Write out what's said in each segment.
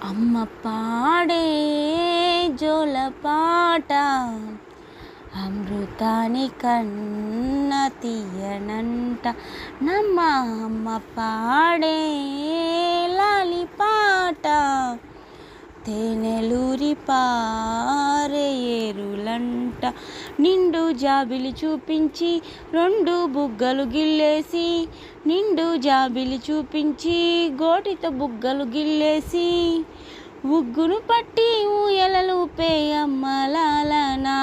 అమ్మ పాడే జోలపాట అమృతాని కన్న తీయనంట నమ్మ అమ్మ పాడే లాలిపాట తేనెలూరి పారే ఏరులంట నిండు జాబిలి చూపించి రెండు బుగ్గలు గిల్లేసి నిండు జాబిలి చూపించి గోటితో బుగ్గలు గిల్లేసి ఉగ్గును పట్టి ఊయలలుపే అమ్మలాలనా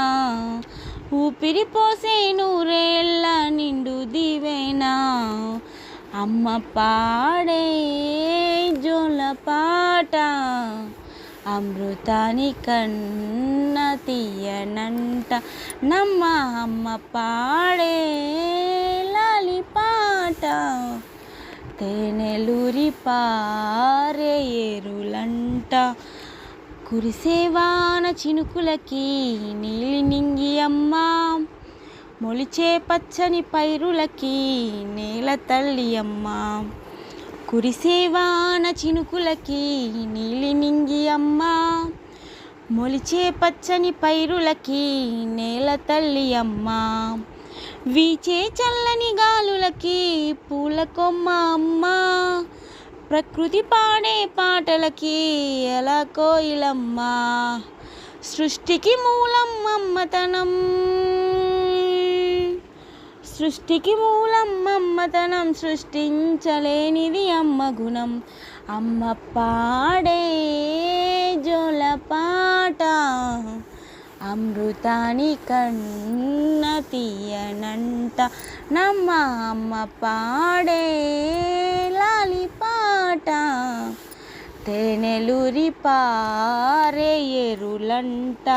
ఊపిరి పోసే నూరేళ్ళ నిండు దివేనా అమ్మ పాడే జోలపాట అమృతాని కన్న తీయనంట నమ్మ అమ్మ పాడే లాలిపాట తేనెలూరి పారే ఏరులంట కురిసేవాన చినుకులకి నీలి నింగి అమ్మ మొలిచే పచ్చని పైరులకి నేల తల్లి అమ్మ కురిసేవాన చినుకులకి నీలి నింగి అమ్మ మొలిచే పచ్చని పైరులకి నేల తల్లి అమ్మ వీచే చల్లని గాలులకి పూల కొమ్మ అమ్మ ప్రకృతి పాడే పాటలకి ఎలా కోయిలమ్మ సృష్టికి మూలం అమ్మతనం సృష్టికి మూలం అమ్మతనం సృష్టించలేనిది అమ్మ గుణం అమ్మ పాడే జోలపాట అమృతాని కన్న తీయనంట నమ్మ అమ్మ పాడే లాలిపాట తేనెలూరి పారే ఏరులంట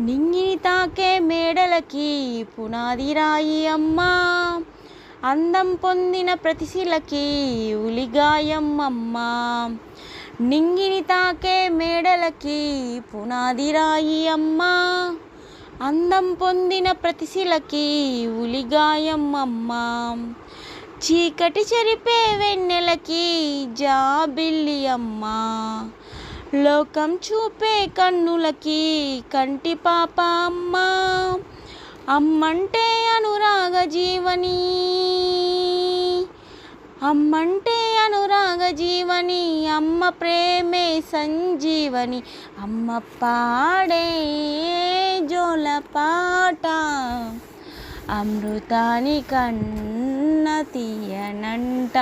నింగిని తాకే మేడలకి పునాది రాయి అమ్మ అందం పొందిన ప్రతిశిలకి ఉలిగాయం అమ్మ నింగిని తాకే మేడలకి పునాది రాయి అమ్మ అందం పొందిన ప్రతిశిలకి ఉలిగాయం అమ్మ చీకటి చెరిపే వెన్నెలకి జాబిల్లి అమ్మ లోకం చూపే కన్నులకి కంటి పాప అమ్మ అమ్మంటే అనురాగ జీవని అమ్మంటే అనురాగ జీవని అమ్మ ప్రేమే సంజీవని అమ్మ పాడే జోలపాట అమృతాని కన్న తీయనంట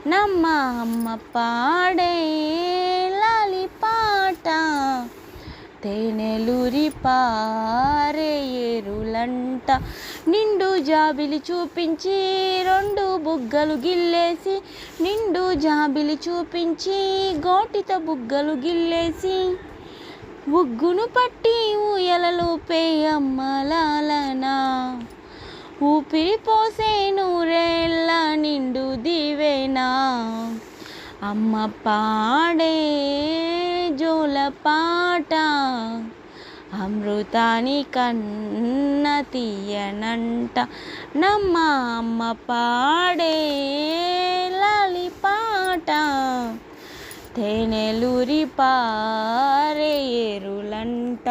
నమ్మ అమ్మ పాడే లాలిపాట తేనెలూరి పారే ఏరులంట నిండు జాబిలి చూపించి రెండు బుగ్గలు గిల్లేసి నిండు జాబిలి చూపించి గోటితో బుగ్గలు గిల్లేసి ఉగ్గును పట్టి ఊయలలుపే అమ్మలాలనా ఊపిరి పోసే నూరేళ్ళ నిండు దివేనా అమ్మ పాడే జోలపాట అమృతాని కన్న తీయనంట నమ్మ అమ్మ పాడే లాలిపాట తేనెలూరి పారే ఏరులంట